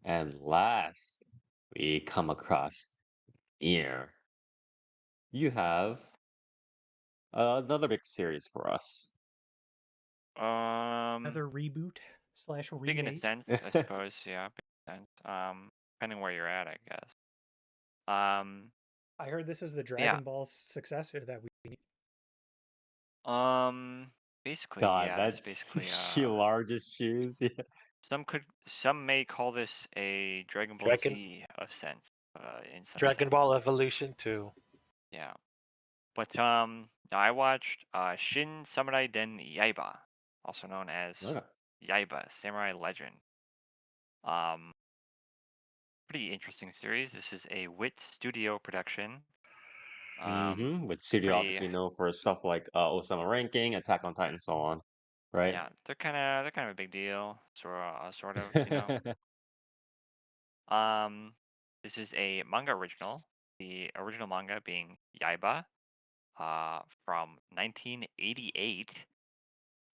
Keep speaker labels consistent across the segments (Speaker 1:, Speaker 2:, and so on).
Speaker 1: And last, we come across here. You have another big series for us.
Speaker 2: Um,
Speaker 3: Another reboot slash
Speaker 2: Big in a
Speaker 3: remake.
Speaker 2: sense, I suppose. Yeah, big in a sense. Depending where you're at, I guess. Um,
Speaker 3: I heard this is the
Speaker 2: yeah.
Speaker 3: Dragon Ball successor that we need.
Speaker 2: Um, Basically,
Speaker 1: God,
Speaker 2: yeah. This is
Speaker 1: that's
Speaker 2: basically
Speaker 1: the largest shoes. Yeah.
Speaker 2: some may call this a Dragon Ball
Speaker 4: Dragon
Speaker 2: Z of sense. In some
Speaker 4: Dragon
Speaker 2: sense.
Speaker 4: Ball Evolution 2.
Speaker 2: Yeah. But I watched Shin Samurai Den Yaiba, also known as
Speaker 1: Okay.
Speaker 2: Yaiba Samurai Legend. Um, Pretty interesting series. This is a Wit Studio production. Um,
Speaker 1: With studio
Speaker 2: Pretty
Speaker 1: obviously known for stuff like Osama Ranking, Attack on Titan, and so on. Right?
Speaker 2: Yeah, they're kind of a big deal, sort of. Um, this is a manga original. The original manga being Yaiba, from 1988.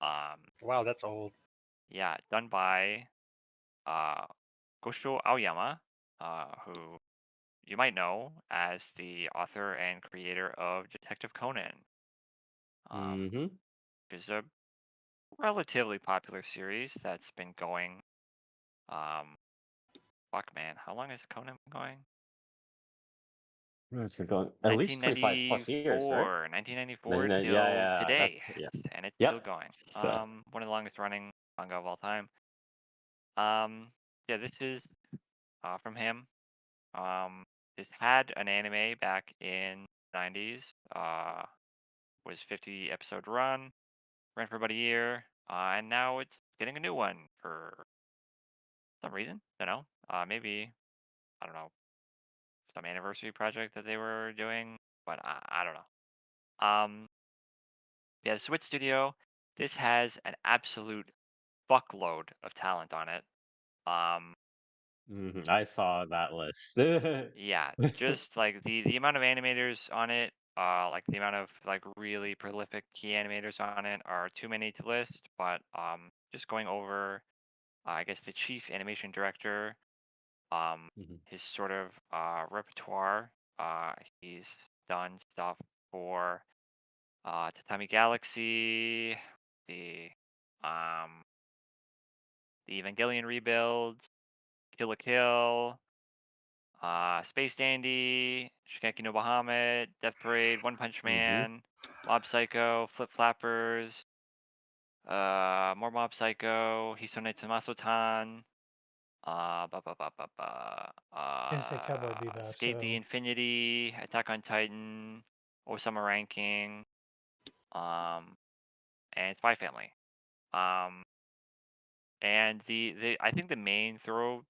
Speaker 2: Um,
Speaker 4: Wow, that's old.
Speaker 2: yeah, done by uh Gosho Aoyama, who you might know as the author and creator of Detective Conan,
Speaker 1: Mm-hmm.
Speaker 2: which is a relatively popular series that's been going. Um, Fuck man, how long has Conan been going?
Speaker 1: It's been going at least 25 plus years, right?
Speaker 2: 1994, 1994
Speaker 1: Yeah,
Speaker 2: till
Speaker 1: yeah, that's
Speaker 2: today,
Speaker 1: yeah.
Speaker 2: and it's still
Speaker 1: Yep.
Speaker 2: going.
Speaker 1: So,
Speaker 2: One of the longest running manga of all time. Um, yeah, this is from him. Um, this had an anime back in 90s. Was 50 episode run, ran for about a year, and now it's getting a new one for some reason. Don't know. Maybe I don't know, some anniversary project that they were doing, but I don't know. Yeah, the Switch Studio. This has an absolute fuckload of talent on it. Um,
Speaker 1: I saw that list.
Speaker 2: yeah, just like the amount of animators on it, like the amount of like really prolific key animators on it are too many to list. But just going over, I guess the chief animation director,
Speaker 1: Mhm.
Speaker 2: his sort of repertoire. He's done stuff for Tatami Galaxy, the um the Evangelion rebuilds, Kill la Kill, Space Dandy, Shingeki no Bahamut, Death Parade, One Punch
Speaker 1: Mhm.
Speaker 2: Man, Mob Psycho, Flip Flappers, more Mob Psycho, Hisone Tamaso-tan,
Speaker 3: Gonna say Cowboy Bebop,
Speaker 2: Skate the
Speaker 3: so
Speaker 2: Infinity, Attack on Titan, Osama Ranking, um, and Spy Family. Um, and the I think the main through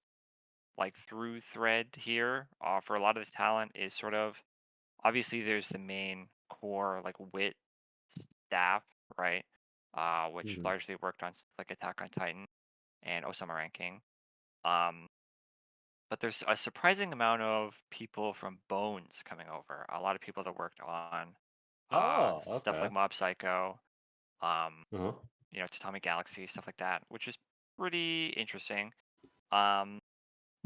Speaker 2: thread here, for a lot of this talent is sort of obviously there's the main core like wit staff, right? Which
Speaker 1: Mhm.
Speaker 2: largely worked on like Attack on Titan and Osama Ranking. Um, but there's a surprising amount of people from Bones coming over. A lot of people that worked on
Speaker 1: Oh,
Speaker 2: stuff
Speaker 1: okay.
Speaker 2: like Mob Psycho, um,
Speaker 1: Uh-huh.
Speaker 2: Tatami Galaxy, stuff like that, which is pretty interesting. Um,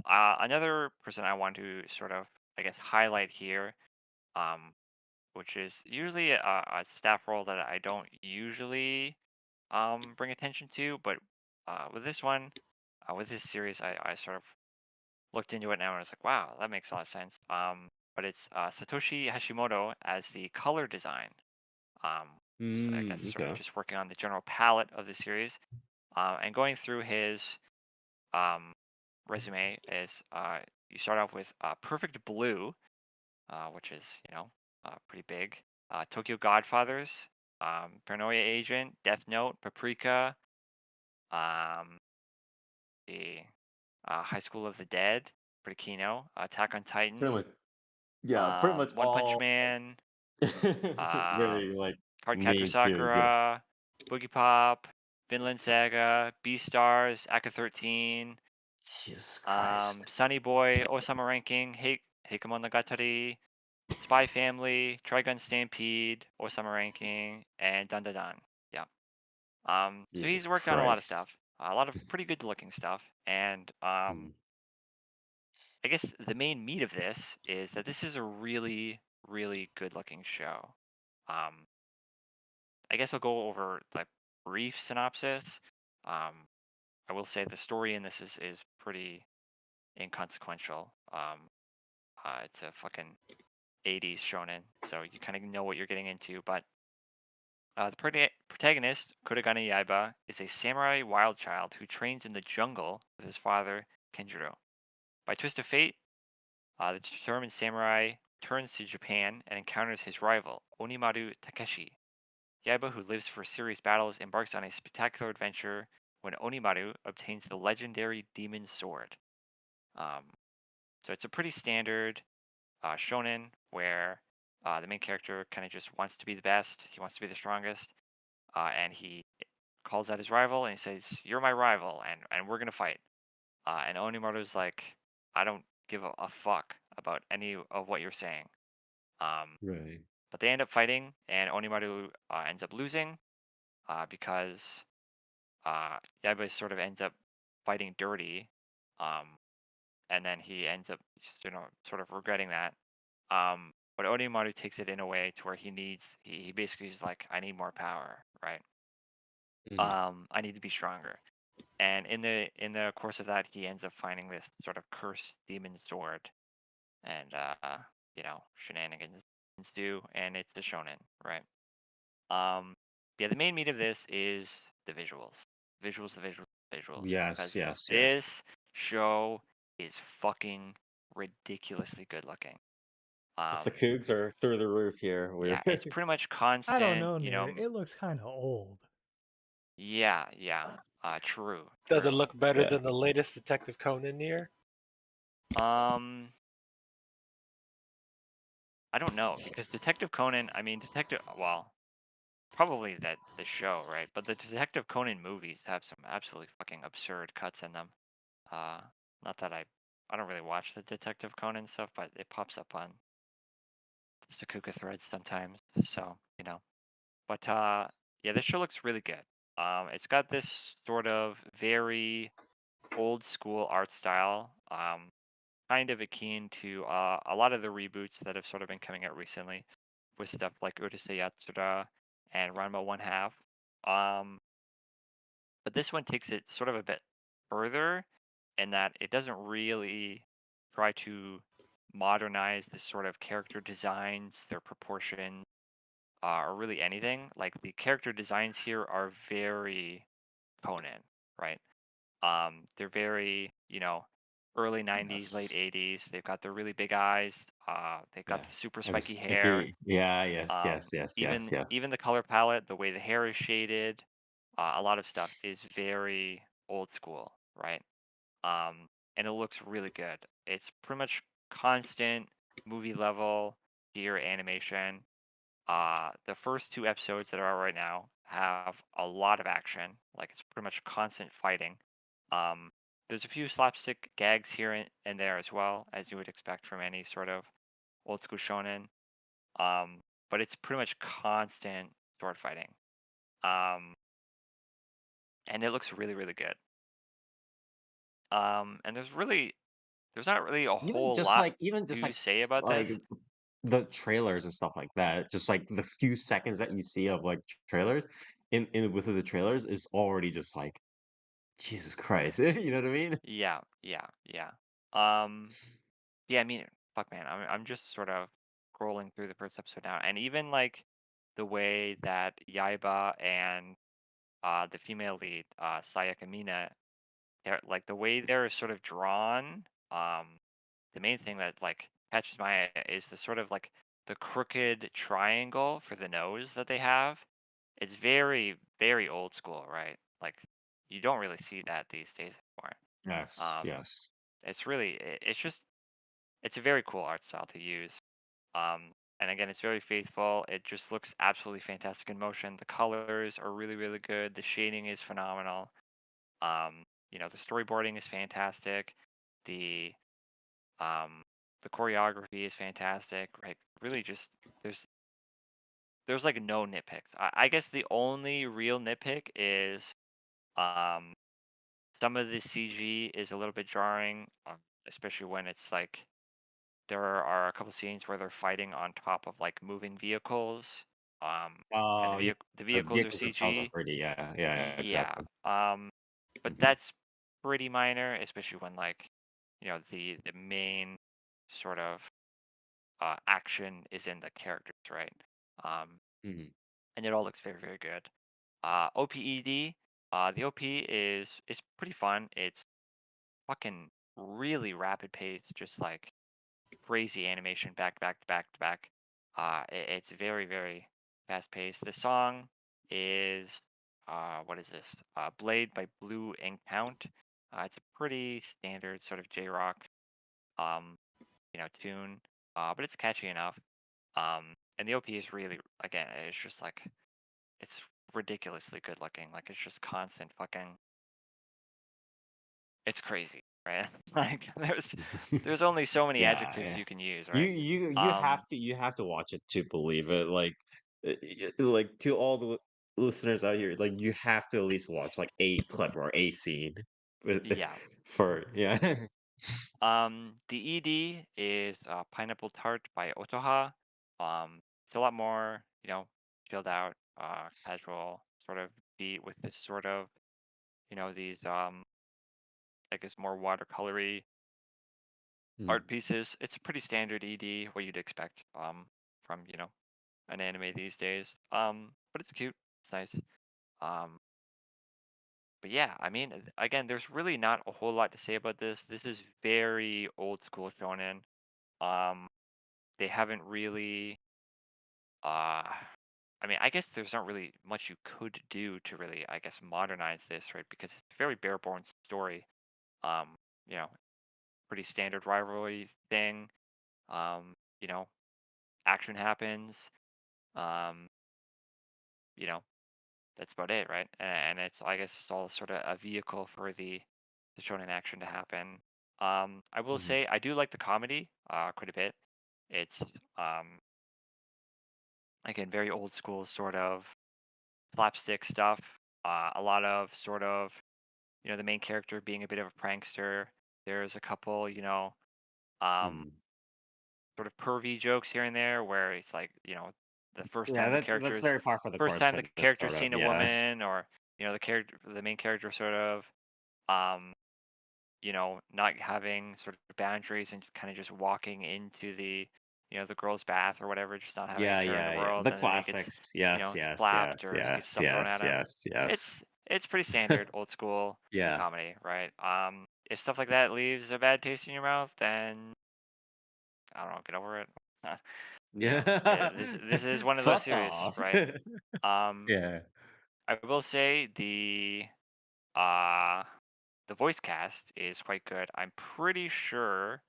Speaker 2: Another person I want to sort of, I guess, highlight here, um, which is usually a staff role that I don't usually bring attention to, but with this one, with this series, I sort of looked into it now and I was like, wow, that makes a lot of sense. But it's Satoshi Hashimoto as the color design. So I guess sort of
Speaker 1: Okay.
Speaker 2: just working on the general palette of the series, and going through his um, resume is you start off with Perfect Blue, which is pretty big. Tokyo Godfathers, Paranoia Agent, Death Note, Paprika, um, the High School of the Dead, pretty kino, Attack on
Speaker 1: Pretty
Speaker 2: Titan,
Speaker 1: much yeah, pretty much
Speaker 2: One Punch
Speaker 1: all
Speaker 2: Man,
Speaker 1: very,
Speaker 2: um,
Speaker 1: like,
Speaker 2: Cardcaptor
Speaker 1: main tunes, yeah.
Speaker 2: Sakura, Boogie Pop, Vinland Saga, Beastars, Aka 13,
Speaker 1: Jesus Christ.
Speaker 2: Sunny Boy, Osama Ranking, Heikemonogatari, Spy Family, Trigun Stampede, Osama Ranking, and Dun Dun Dun. Yeah. So
Speaker 1: Jesus
Speaker 2: he's worked on a lot of
Speaker 1: Christ.
Speaker 2: stuff, a lot of pretty good looking stuff, and
Speaker 1: Mm.
Speaker 2: I guess the main meat of this is that this is a really, really good looking show. Um, I guess I'll go over like brief synopsis. Um, I will say the story in this is pretty inconsequential. It's a fucking 80s shonen, so you kind of know what you're getting into. But the protagonist, Kuragane Yaiba, is a samurai wild child who trains in the jungle with his father, Kenjiro. By twist of fate, the determined samurai turns to Japan and encounters his rival, Onimaru Takeshi. Yaiba, who lives for serious battles, embarks on a spectacular adventure when Onimaru obtains the legendary demon sword. Um, so it's a pretty standard shonen where the main character kind of just wants to be the best. He wants to be the strongest, and he calls out his rival and he says, "You're my rival, and we're gonna fight." And Onimaru's like, "I don't give a fuck about any of what you're saying." Um,
Speaker 1: Right.
Speaker 2: but they end up fighting, and Onimaru ends up losing because Yaiba sort of ends up fighting dirty, um, and then he ends up, sort of regretting that. But Onimaru takes it in a way to where he basically is like, I need more power, right?
Speaker 1: Mm.
Speaker 2: I need to be stronger. And in the course of that, he ends up finding this sort of cursed demon sword, and shenanigans ensue, and it's a shonen, right? Um, yeah, the main meat of this is the visuals, visuals,
Speaker 1: Yes,
Speaker 2: because
Speaker 1: yes, yes.
Speaker 2: this show is fucking ridiculously good looking.
Speaker 1: It's the
Speaker 2: Um,
Speaker 1: Cougs are through the roof here. We're
Speaker 2: yeah, it's pretty much
Speaker 3: I don't
Speaker 2: constant,
Speaker 3: know, Near. It looks kind of old.
Speaker 2: yeah, yeah, true,
Speaker 4: Does it
Speaker 2: true.
Speaker 4: look better
Speaker 1: yeah.
Speaker 4: than the latest Detective Conan year?
Speaker 2: Um, I don't know because Detective Conan, I mean, well, probably that the show, right? But the Detective Conan movies have some absolutely fucking absurd cuts in them. Uh, Not that I don't really watch the Detective Conan stuff, but it pops up on the Sakuga threads sometimes. So, But yeah, this show looks really good. It's got this sort of very old school art style. Kind of akin to a lot of the reboots that have sort of been coming out recently with stuff like Urusei Yatsura and Ranma One Half. Um, but this one takes it sort of a bit further in that it doesn't really try to modernize the sort of character designs, their proportions, or really anything. Like the character designs here are very Conan, right? They're very, early 90s, late
Speaker 1: Yes.
Speaker 2: 80s. They've got the really big eyes. They've got
Speaker 1: Yeah.
Speaker 2: the super
Speaker 1: And the
Speaker 2: spiky hair.
Speaker 1: spiky. Yeah, yes, yes,
Speaker 2: Um,
Speaker 1: yes, yes,
Speaker 2: even
Speaker 1: yes.
Speaker 2: the color palette, the way the hair is shaded, a lot of stuff is very old school, right? And it looks really good. It's pretty much constant movie level gear animation. The first two episodes that are out right now have a lot of action. Like it's pretty much constant fighting. Um, there's a few slapstick gags here and there as well, as you would expect from any sort of old school shonen. Um, but it's pretty much constant sword fighting. Um, and it looks really, really good. And there's not really a whole lot
Speaker 1: Even just
Speaker 2: to
Speaker 1: like
Speaker 2: say about this.
Speaker 1: the trailers and stuff like that, just like the few seconds that you see of like trailers in within the trailers is already just like Jesus Christ. You know what I mean?
Speaker 2: Yeah, yeah, yeah. Um, yeah, I mean, fuck, man, I'm just sort of scrolling through the first episode now, and even like the way that Yaiba and the female lead, Sayaka Mina, like the way they're sort of drawn. The main thing that like catches my eye is the sort of like the crooked triangle for the nose that they have. It's very, very old school, right? Like you don't really see that these days anymore.
Speaker 1: Yes,
Speaker 2: Um,
Speaker 1: yes.
Speaker 2: it's really, it's just, it's a very cool art style to use. And again, it's very faithful. It just looks absolutely fantastic in motion. The colors are really, really good. The shading is phenomenal. The storyboarding is fantastic. The um, the choreography is fantastic. Right? Really, just there's there's like no nitpicks. I guess the only real nitpick is um, some of the CG is a little bit jarring. especially when it's like there are a couple scenes where they're fighting on top of like moving vehicles. And
Speaker 1: Oh, yeah,
Speaker 2: the
Speaker 1: the
Speaker 2: vehicles are
Speaker 1: vehicles themselves are
Speaker 2: CG.
Speaker 1: pretty, yeah,
Speaker 2: Yeah.
Speaker 1: exactly.
Speaker 2: But
Speaker 1: Mhm,
Speaker 2: that's pretty minor, especially when like, the main sort of action is in the characters, right? Um,
Speaker 1: mhm,
Speaker 2: and it all looks very, very good. OPED, the OP is pretty fun. It's fucking really rapid pace, just like crazy animation back to back to back to back. It's very, very fast paced. The song is what is this? Blade by Blue and Count. It's a pretty standard sort of J rock um, tune. But it's catchy enough. And the OP is really, again, it's just like it's ridiculously good looking. Like it's just constant fucking. It's crazy, right? Like there's only so many
Speaker 1: yeah,
Speaker 2: adjectives
Speaker 1: yeah.
Speaker 2: you can use,
Speaker 1: You
Speaker 2: right?
Speaker 1: you you
Speaker 2: Um,
Speaker 1: have to you have to watch it to believe it, like, to all the listeners out here, like, you have to at least watch, like, a clip or a scene with
Speaker 2: yeah.
Speaker 1: for yeah.
Speaker 2: The ED is Pineapple Tart by Otoha. It's a lot more, chilled out, casual sort of beat with this sort of, these I guess more watercolory
Speaker 1: Mhm,
Speaker 2: art pieces. It's a pretty standard ED, what you'd expect from, an anime these days. But it's cute. It's nice. Um, but yeah, I mean, again, there's really not a whole lot to say about this. This is very old school shonen. Um, they haven't really uh I mean, I guess there's not really much you could do to really, I guess, modernize this, right? Because it's a very bare-bones story. Um, you know, pretty standard rivalry thing. Um, you know, action happens. Um, you know, that's about it, right? And it's, I guess, it's all sort of a vehicle for the shonen action to happen. I will
Speaker 1: mhm.
Speaker 2: say I do like the comedy quite a bit. It's um again very old school sort of slapstick stuff. A lot of sort of, the main character being a bit of a prankster. There's a couple, um,
Speaker 1: Mhm.
Speaker 2: sort of pervy jokes here and there where it's like, the
Speaker 1: Yeah, that's very par for the
Speaker 2: first
Speaker 1: course
Speaker 2: time
Speaker 1: for
Speaker 2: the
Speaker 1: this
Speaker 2: character's
Speaker 1: sort of
Speaker 2: seen a
Speaker 1: yeah.
Speaker 2: woman, or the main character sort of, um, not having sort of boundaries and just kind of just walking into the girl's bath or whatever, just not having a
Speaker 1: Yeah,
Speaker 2: care in the
Speaker 1: yeah, yeah.
Speaker 2: world,
Speaker 1: The
Speaker 2: and then he gets,
Speaker 1: classics. Yes, yes, yes,
Speaker 2: slapped or he gets
Speaker 1: yes,
Speaker 2: stuff thrown
Speaker 1: yes,
Speaker 2: at him.
Speaker 1: yes, yes.
Speaker 2: It's pretty standard old school
Speaker 1: Yeah.
Speaker 2: comedy, right? If stuff like that leaves a bad taste in your mouth, then I don't know, get over it.
Speaker 1: Yeah.
Speaker 2: This is one of those
Speaker 1: Fuck
Speaker 2: series,
Speaker 1: off.
Speaker 2: right? Um,
Speaker 1: Yeah.
Speaker 2: I will say uh the voice cast is quite good. I'm pretty sure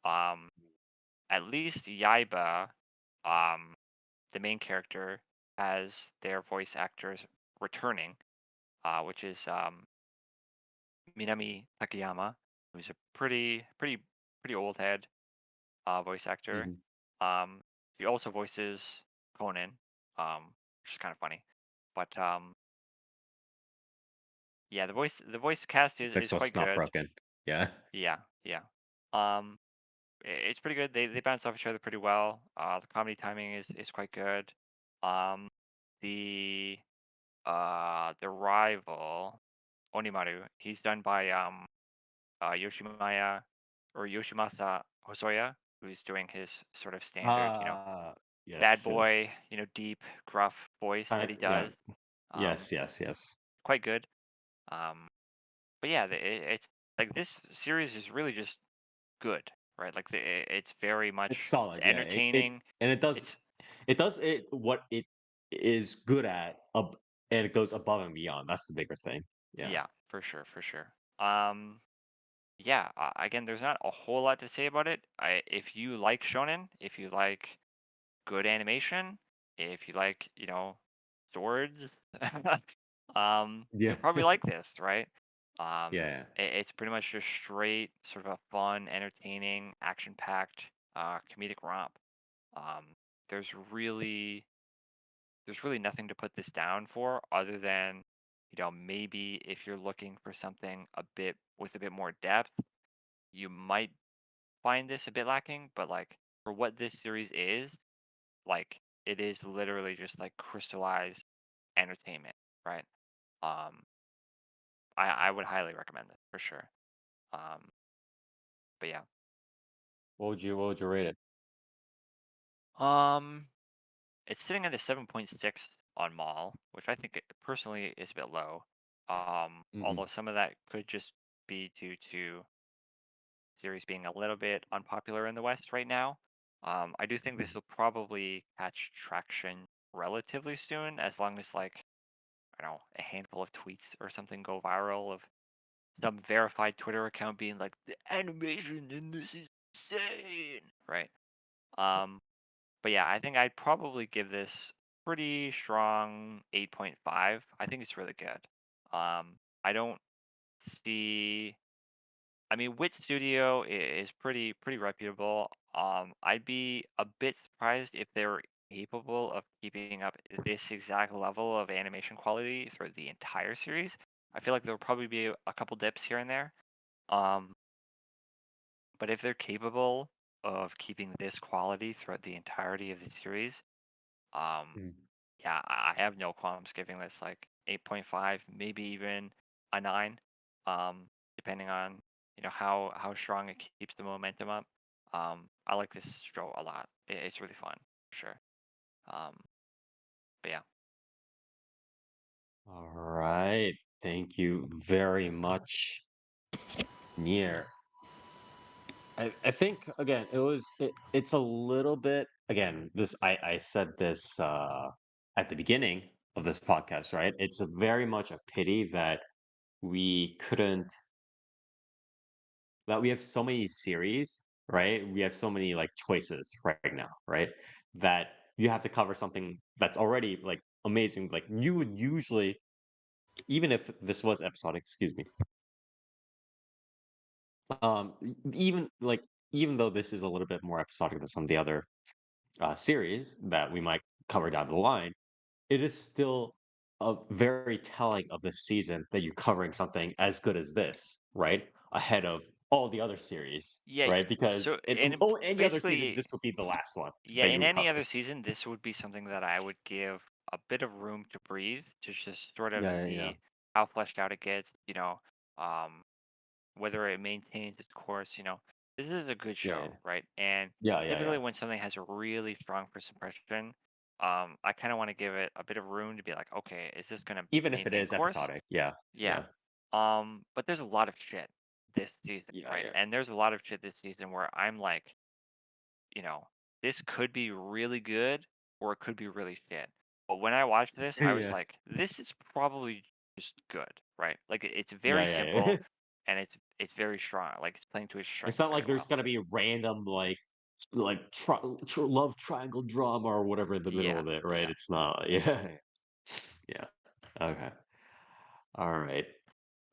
Speaker 2: um at least Yaiba, um, the main character, has their voice actors returning, which is Minami Takayama, who's a pretty old head voice actor.
Speaker 1: Mhm.
Speaker 2: Um, he also voices Conan, which is kind of funny. But yeah, the voice cast is quite
Speaker 1: Pixel's not
Speaker 2: good.
Speaker 1: broken. Yeah.
Speaker 2: Yeah, yeah. Um, it's pretty good. They bounce off each other pretty well. The comedy timing is quite good. Um, the the rival Onimaru, he's done by Yoshimaya or Yoshimasa Hosoya, who's doing his sort of standard,
Speaker 1: Uh,
Speaker 2: bad
Speaker 1: yes, yes.
Speaker 2: boy, deep, gruff voice that he
Speaker 1: Yeah.
Speaker 2: does. Um,
Speaker 1: Yes, yes, yes.
Speaker 2: quite good. Um, but yeah, it's like this series is really just good, right? Like it's very
Speaker 1: It's
Speaker 2: much it's
Speaker 1: solid, yeah. It
Speaker 2: entertaining.
Speaker 1: and
Speaker 2: It's
Speaker 1: it does it what it is good at, and it goes above and beyond. That's the bigger thing. Yeah.
Speaker 2: yeah, for sure, for sure. Yeah, again, there's not a whole lot to say about it. If you like shonen, if you like good animation, if you like, swords,
Speaker 1: Yeah.
Speaker 2: you'll probably like this, right?
Speaker 1: Yeah.
Speaker 2: It's pretty much just straight, sort of a fun, entertaining, action-packed, comedic romp. Um, there's really, there's really nothing to put this down for other than, maybe if you're looking for something a bit with a bit more depth, you might find this a bit lacking, but like for what this series is, like it is literally just like crystallized entertainment, right? Um, I would highly recommend it for sure. Um, but yeah.
Speaker 1: What would you rate it?
Speaker 2: Um, it's sitting at a 7.6 on Mall, which I think personally is a bit low.
Speaker 1: Mhm.
Speaker 2: Although some of that could just be due to series being a little bit unpopular in the West right now. I do think this
Speaker 1: Mhm.
Speaker 2: will probably catch traction relatively soon, as long as like I don't know, a handful of tweets or something go viral of some verified Twitter account being like, the animation in this is insane, right? Um, but yeah, I think I'd probably give this pretty strong 8.5. I think it's really good. I don't see. I mean, Wit Studio is pretty reputable. I'd be a bit surprised if they were capable of keeping up this exact level of animation quality through the entire series. I feel like there'll probably be a couple dips here and there. Um, but if they're capable of keeping this quality throughout the entirety of the series, um,
Speaker 1: Mm.
Speaker 2: yeah, I have no qualms giving this like 8.5, maybe even a 9, depending on how strong it keeps the momentum up. I like this show a lot. It's really fun, for sure. Um, but yeah,
Speaker 1: All right. Thank you very much, Nier. I think again it's a little bit again this I said this at the beginning of this podcast, right? It's a very much a pity that we couldn't that we have so many series, right? We have so many like choices right now, right? That you have to cover something that's already like amazing. Like you would usually, even if this was episodic, excuse me, even like even though this is a little bit more episodic than some of the other series that we might cover down the line, it is still very telling of this season that you're covering something as good as this, right? Ahead of all the other series,
Speaker 2: yeah.
Speaker 1: right? Because
Speaker 2: So and
Speaker 1: any other season,
Speaker 2: basically,
Speaker 1: this would be the last one
Speaker 2: yeah,
Speaker 1: that you
Speaker 2: in
Speaker 1: would
Speaker 2: any
Speaker 1: cover.
Speaker 2: other season, this would be something that I would give a bit of room to breathe to just sort of
Speaker 1: Yeah, yeah, yeah,
Speaker 2: see how fleshed out it gets. Um, whether it maintains its course. This is a good
Speaker 1: yeah, yeah,
Speaker 2: show, right? And
Speaker 1: yeah, yeah,
Speaker 2: typically,
Speaker 1: yeah.
Speaker 2: when something has a really strong first impression, I kind of want to give it a bit of room to be like, okay, is this gonna
Speaker 1: Even if it
Speaker 2: maintain
Speaker 1: is
Speaker 2: course?
Speaker 1: episodic, yeah,
Speaker 2: Yeah.
Speaker 1: yeah,
Speaker 2: But there's a lot of shit this season,
Speaker 1: yeah,
Speaker 2: right?
Speaker 1: yeah,
Speaker 2: And there's a lot of shit this season where I'm like, you know, this could be really good or it could be really shit. But when I watched this, I was
Speaker 1: yeah,
Speaker 2: like, this is probably just good, right? Like it's
Speaker 1: yeah,
Speaker 2: very
Speaker 1: yeah, yeah.
Speaker 2: simple and it's very strong. Like it's playing to its
Speaker 1: It's
Speaker 2: strengths
Speaker 1: not
Speaker 2: very
Speaker 1: like there's
Speaker 2: well.
Speaker 1: gonna be random love triangle drama or whatever in the middle
Speaker 2: Yeah,
Speaker 1: of it, right?
Speaker 2: yeah,
Speaker 1: It's not. Yeah, yeah. Okay. All right.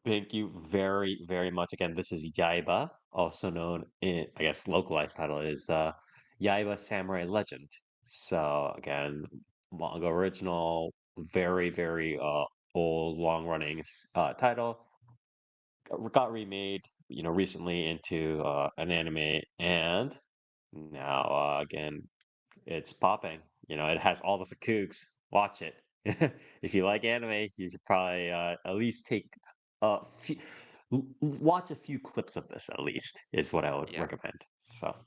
Speaker 1: Thank you very, very much. Again, this is Yaiba, also known in, I guess, localized title is Yaiba Samurai Legend. So again, manga original, very, very old, long-running title. Got remade, recently into an anime, and now again, it's popping. It has all the Sakooks. Watch it. If you like anime, you should probably at least take a few, watch a few clips of this. At least is what I would
Speaker 2: yeah.
Speaker 1: recommend. So.